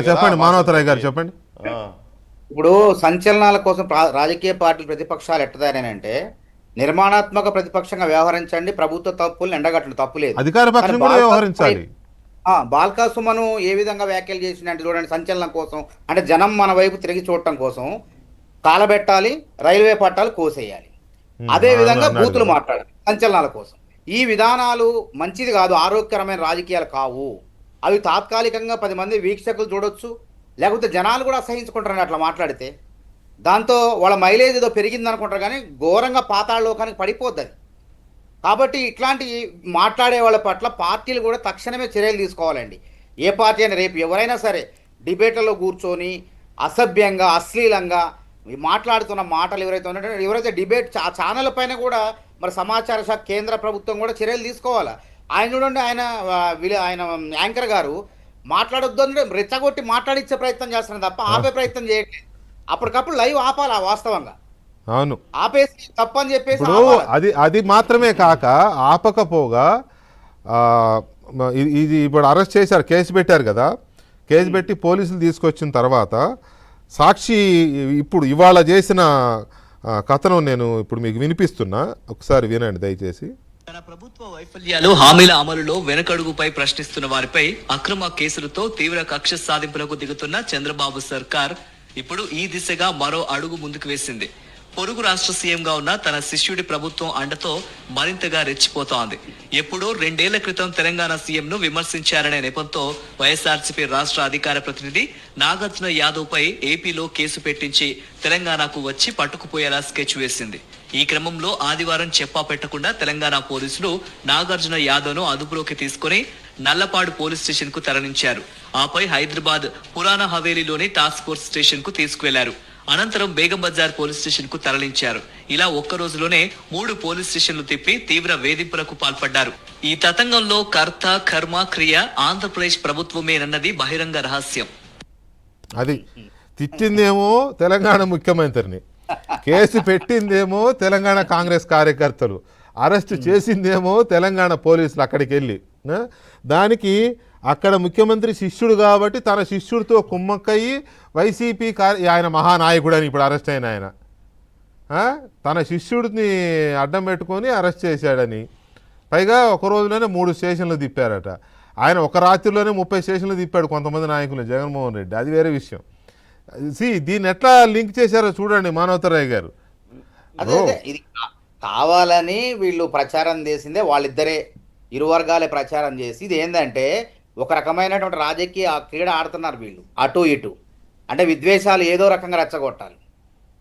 చెప్పండి మానవతరాయ్ గారు చెప్పండి. ఇప్పుడు సంచలనాల కోసం రాజకీయ పార్టీలు ప్రతిపక్షాలు ఎట్టదానంటే నిర్మాణాత్మక ప్రతిపక్షంగా వ్యవహరించండి, ప్రభుత్వ తప్పులు ఎండగట్టండి, తప్పులేదు. అధికార పక్షం కూడా వ్యవహరించాలి. బాల్కా సుమను ఏ విధంగా వ్యాఖ్యలు చేసిందంటే చూడండి, సంచలనం కోసం అంటే జనం మన వైపు తిరిగి చూడటం కోసం కాలబెట్టాలి, రైల్వే పట్టాలు కోసేయాలి, అదే విధంగా బూతులు మాట్లాడాలి సంచలనాల కోసం. ఈ విధానాలు మంచిది కాదు, ఆరోగ్యకరమైన రాజకీయాలు కావు. అవి తాత్కాలికంగా 10 మంది వీక్షకులు చూడొచ్చు, లేకపోతే జనాలు కూడా అసహించుకుంటారని అట్లా మాట్లాడితే. దాంతో వాళ్ళ మైలేజ్ ఏదో పెరిగింది అనుకుంటారు, కానీ ఘోరంగా పాతాళ లోకానికి పడిపోద్ది. కాబట్టి ఇట్లాంటి మాట్లాడే వాళ్ళ పట్ల పార్టీలు కూడా తక్షణమే చర్యలు తీసుకోవాలండి. ఏ పార్టీ అయినా రేపు ఎవరైనా సరే డిబేట్లలో కూర్చొని అసభ్యంగా అశ్లీలంగా మాట్లాడుతున్న మాటలు ఎవరైతే డిబేట్ ఛానల్ పైన కూడా మరి సమాచార శాఖ కేంద్ర ప్రభుత్వం కూడా చర్యలు తీసుకోవాలి. ఆయన చూడండి, ఆయన యాంకర్ గారు మాట్లాడొద్దు అని రెచ్చగొట్టి మాట్లాడించే ప్రయత్నం చేస్తున్నారు తప్ప ఆపే ప్రయత్నం చేయట్లేదు. అప్పటికప్పుడు లైవ్ ఆపాలి వాస్తవంగా. అవును, ఆపేసి తప్పని చెప్పేసి అది మాత్రమే కాక ఆపకపోగా ఇది ఇప్పుడు అరెస్ట్ చేశారు, కేసు పెట్టారు కదా. కేసు పెట్టి పోలీసులు తీసుకొచ్చిన తర్వాత సాక్షి ఇప్పుడు ఇవాళ చేసిన కథనం నేను ఇప్పుడు మీకు వినిపిస్తున్నా, ఒకసారి వినండి దయచేసి. తన ప్రభుత్వ వైఫల్యాలు, హామీల అమలులో వెనకడుగుపై ప్రశ్నిస్తున్న వారిపై అక్రమ కేసులతో తీవ్ర కక్ష సాధింపులకు దిగుతున్న చంద్రబాబు సర్కార్ ఇప్పుడు ఈ దిశగా మరో అడుగు ముందుకు వేసింది. పొరుగు రాష్ట్ర సీఎంగా ఉన్న తన శిష్యుడి ప్రభుత్వం అండతో మరింతగా రెచ్చిపోతోంది. ఎప్పుడో 2 ఏళ్ల క్రితం తెలంగాణ సీఎంను విమర్శించారనే నెపంతో వైఎస్ఆర్సీపీ రాష్ట్ర అధికార ప్రతినిధి నాగార్జున యాదవ్ పై ఏపీలో కేసు పెట్టించి తెలంగాణకు వచ్చి పట్టుకుపోయేలా స్కెచ్ వేసింది. ఈ క్రమంలో ఆదివారం చెప్పా పెట్టకుండా తెలంగాణ పోలీసులు నాగార్జున యాదవ్ ను అదుపులోకి తీసుకుని నల్లపాడు పోలీస్ స్టేషన్ కు తరలించారు. ఆపై హైదరాబాద్ పురాణ హవేలీలోని టాస్క్ ఫోర్స్ స్టేషన్ కు తీసుకువెళ్లారు. అనంతరం బేగం బజార్ పోలీస్ స్టేషన్ కు తరలించారు. ఇలా ఒక్క రోజులోనే 3 పోలీస్ స్టేషన్లు తిప్పి తీవ్ర వేధింపులకు పాల్పడ్డారు. ఈ తతంగంలో కర్త కర్మ క్రియ ఆంధ్రప్రదేశ్ ప్రభుత్వమేనన్నది బహిరంగ రహస్యం. అది తిట్టిందేమో తెలంగాణ ముఖ్యమంత్రిని, కేసు పెట్టిందేమో తెలంగాణ కాంగ్రెస్ కార్యకర్తలు, అరెస్ట్ చేసిందేమో తెలంగాణ పోలీసులు అక్కడికి వెళ్ళి. దానికి అక్కడ ముఖ్యమంత్రి శిష్యుడు కాబట్టి తన శిష్యుడితో కుమ్మక్కయ్యి వైసీపీ ఆయన మహానాయకుడు అని ఇప్పుడు అరెస్ట్ అయిన ఆయన తన శిష్యుడిని అడ్డం పెట్టుకొని అరెస్ట్ చేశాడని, పైగా ఒక రోజులోనే 3 స్టేషన్లు తిప్పారట. ఆయన ఒక రాత్రిలోనే 30 స్టేషన్లు తిప్పాడు కొంతమంది నాయకులు, జగన్మోహన్ రెడ్డి. అది వేరే విషయం. దీన్ని ఎట్లా లింక్ చేశారో చూడండి మానవతరాయ్ గారు. ఇది కావాలని వీళ్ళు ప్రచారం చేసిందే, వాళ్ళిద్దరే ఇరు వర్గాలే ప్రచారం చేసి. ఇది ఏంటంటే ఒక రకమైనటువంటి రాజకీయ క్రీడ ఆడుతున్నారు వీళ్ళు, అటు ఇటు. అంటే విద్వేషాలు ఏదో రకంగా రెచ్చగొట్టాలి.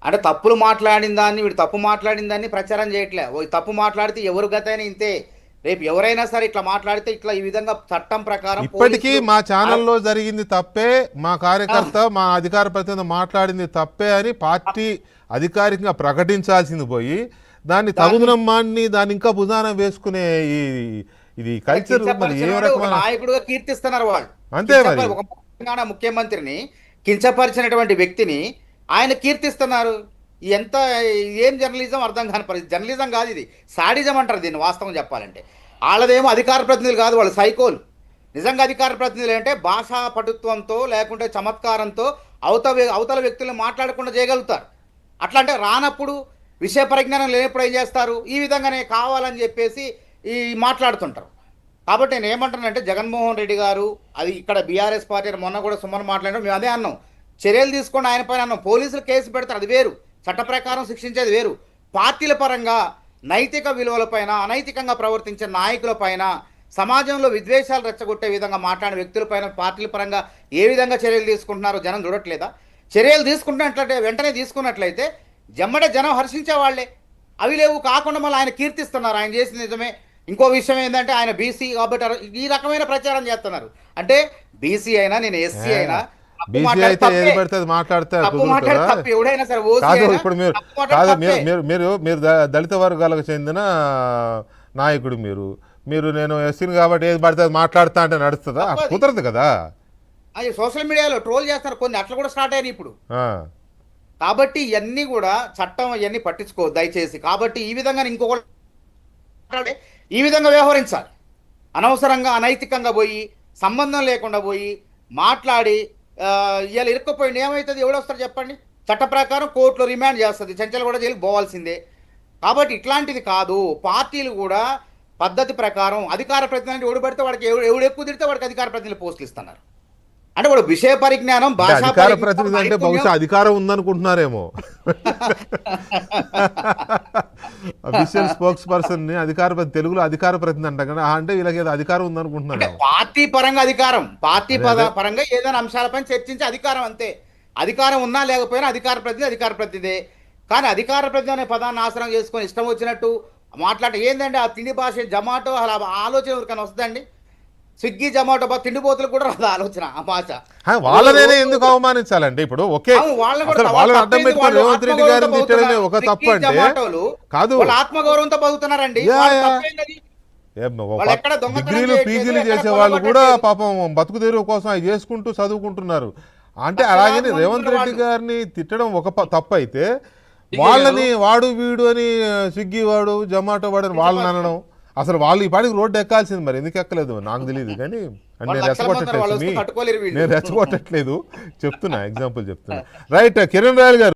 అంటే తప్పులు మాట్లాడిన దాన్ని వీడు తప్పు మాట్లాడిన దాన్ని ప్రచారం చేయట్లే. తప్పు మాట్లాడితే ఎవరు గతైనా ఇంతే, రేపు ఎవరైనా సరే ఇట్లా మాట్లాడితే ఇట్లా ఈ విధంగా చట్టం ప్రకారం. ఇప్పటికీ మా ఛానల్లో జరిగింది తప్పే, మా కార్యకర్త మా అధికార ప్రతినిధి మాట్లాడింది తప్పే అని పార్టీ అధికారికంగా ప్రకటించాల్సింది పోయి దాన్ని తగుదనమ్మాన్ని దాన్ని ఇంకా భుజాన వేసుకునే ఇది కల్చర్ నాయకుడుగా కీర్తిస్తున్నారు వాళ్ళు. అంతే మరి. ఒక తెలంగాణ ముఖ్యమంత్రిని కించపరిచినటువంటి వ్యక్తిని ఆయన కీర్తిస్తున్నారు. ఎంత ఏం జర్నలిజం అర్థం కాని పరిస్థితి. జర్నలిజం కాదు ఇది, సాడిజం అంటారు దీన్ని వాస్తవం చెప్పాలంటే. వాళ్ళదేమో అధికార ప్రతినిధులు కాదు, వాళ్ళు సైకోలు. నిజంగా అధికార ప్రతినిధులు అంటే భాషా పటుత్వంతో లేకుంటే చమత్కారంతో అవతల వ్యక్తులను మాట్లాడకుండా చేయగలుగుతారు. అట్లా అంటే రానప్పుడు విషయ పరిజ్ఞానం లేనప్పుడు ఏం చేస్తారు, ఈ విధంగానే కావాలని చెప్పేసి మాట్లాడుతుంటారు. కాబట్టి నేను ఏమంటానంటే జగన్మోహన్ రెడ్డి గారు, అది ఇక్కడ బీఆర్ఎస్ పార్టీ మొన్న కూడా సుమన్ మాట్లాడడం మేము అదే అన్నాం, చర్యలు తీసుకొని ఆయన పైన అన్నాం. పోలీసులు కేసు పెడతారు, అది వేరు, చట్ట ప్రకారం శిక్షించేది వేరు. పార్టీల పరంగా నైతిక విలువలపైన అనైతికంగా ప్రవర్తించే నాయకులపైన, సమాజంలో విద్వేషాలు రెచ్చగొట్టే విధంగా మాట్లాడిన వ్యక్తులపైన పార్టీల పరంగా ఏ విధంగా చర్యలు తీసుకుంటున్నారో జనం చూడట్లేదా? చర్యలు తీసుకుంటున్నట్లయితే వెంటనే తీసుకున్నట్లయితే జమ్మడే జనం హర్షించే వాళ్ళే. అవి లేవు, కాకుండా మళ్ళీ ఆయన కీర్తిస్తున్నారు, ఆయన చేసింది నిజమే. ఇంకో విషయం ఏంటంటే ఆయన బీసీ కాబట్టి ఈ రకమైన ప్రచారం చేస్తున్నారు. అంటే బీసీ అయినా నేను ఎస్సీ అయినా ఎవడైనా సరే ఇప్పుడు మీరు దళిత వర్గాలకు చెందిన నాయకుడు, మీరు నేను ఎస్సీని కాబట్టి ఏది పడితే అది మాట్లాడుతా అంటే నడుస్తుందా? కుదరదు కదా. అది సోషల్ మీడియాలో ట్రోల్ చేస్తారు కొన్ని, అట్లా కూడా స్టార్ట్ అయ్యాయి ఇప్పుడు. కాబట్టి ఇవన్నీ కూడా చట్టం అవన్నీ పట్టించుకోవద్దు దయచేసి. కాబట్టి ఈ విధంగా ఇంకొకటి ఈ విధంగా వ్యవహరించాలి. అనవసరంగా అనైతికంగా పోయి సంబంధం లేకుండా పోయి మాట్లాడి ఇవాళ ఇరుక్కుపోయింది ఏమవుతుంది, ఎవడొస్తారు చెప్పండి? చట్ట ప్రకారం కోర్టులో రిమాండ్ చేస్తుంది, చెంచల్ కూడా జైలుకి పోవాల్సిందే. కాబట్టి ఇట్లాంటిది కాదు, పార్టీలు కూడా పద్ధతి ప్రకారం అధికార ప్రతినిధి ఎవడు పడితే వాడికి ఎవడు ఎక్కువ తిడితే వాడికి అధికార ప్రతినిధులు పోస్టులు ఇస్తున్నారు. అంటే వాడు విషయ పరిజ్ఞానం, అంటే భాషా అధికార పరిజ్ఞానం, ప్రతినిధి అంటే నైపుణ్యం- బహుశా అధికారం ఉందనుకుంటున్నారేమో. అఫీషియల్ స్పోక్స్ పర్సన్ ని అధికార తెలుగులో అధికార ప్రతినిధి అంట కదా, అంటే వీళ్ళకి ఏదో అధికారం అంటే ఉందనుకుంటున్నారేమో. పార్టీ పరంగా అధికారం, పార్టీ పరంగా ఏదైనా అంశాలపై చర్చించే అధికారం అంతే. అధికారం ఉన్నా లేకపోయినా అధికార ప్రతినిధే. కానీ అధికార ప్రతినిధి అనే పదాన్ని ఆసనం చేసుకొని ఇష్టం వచ్చినట్టు మాట్లాడే ఏందండి ఆ తిండి భాష, జొమాటో అలా ఆలోచన ఎవరికైనా వస్తుందండి? స్విగ్గీ జొమాటో తిండిపోతులు కూడా రాదు ఆలోచన, ఆ భాష. వాళ్ళనే ఎందుకు అవమానించాలంటే ఇప్పుడు ఓకే, అవును, వాళ్ళని కూడా అసలు వాళ్ళని అడ్డం పెట్టుకుని వాళ్ళు రేవంత్ రెడ్డి గారిని ఆత్మగౌరవంతో తిట్టడమే ఒక బతుకుతున్నారు. తప్పు అంటే స్విగ్గీ, జొమాటోలు కాదు. వాళ్ళు ఆత్మగౌరవంతో బతుకుతున్నారండి. యా, వాళ్ళ యా. తప్పేంటది? వాళ్ళు ఎక్కడ దొంగతనం డిగ్రీలు చేయట్లేదు, పీజీలు ఎక్కడ చేసే వాళ్ళు కూడా కొల్లగొట్టట్లేదు. పాపం బతుకు తెరువు కోసం అవి చేసుకుంటూ చదువుకుంటున్నారు. అంటే లక్షలాది అలాగని మంది రేవంత్ రెడ్డి వాళ్ళు. గారిని తిట్టడం ఒక తప్పు అయితే, వాళ్ళని వాడు వీడు అని స్విగ్గీ వాడు జొమాటో వాడు అని వాళ్ళని అనడం, అసలు వాళ్ళు ఈ పాటికి రోడ్డు ఎక్కాల్సింది, మరి ఎందుకు ఎక్కలేదు నాకు తెలియదు. కానీ అంటే వాళ్ళు నేను లక్షల మంది వాళ్ళు రెచ్చగొట్టట్లేదు వస్తే తట్టుకోలేరు వీళ్ళు. నేను రెచ్చగొట్టట్లేదు, చెప్తున్నా ఎగ్జాంపుల్ చెప్తున్నా. రైట్, కిరణ్ రాయల్ గారు.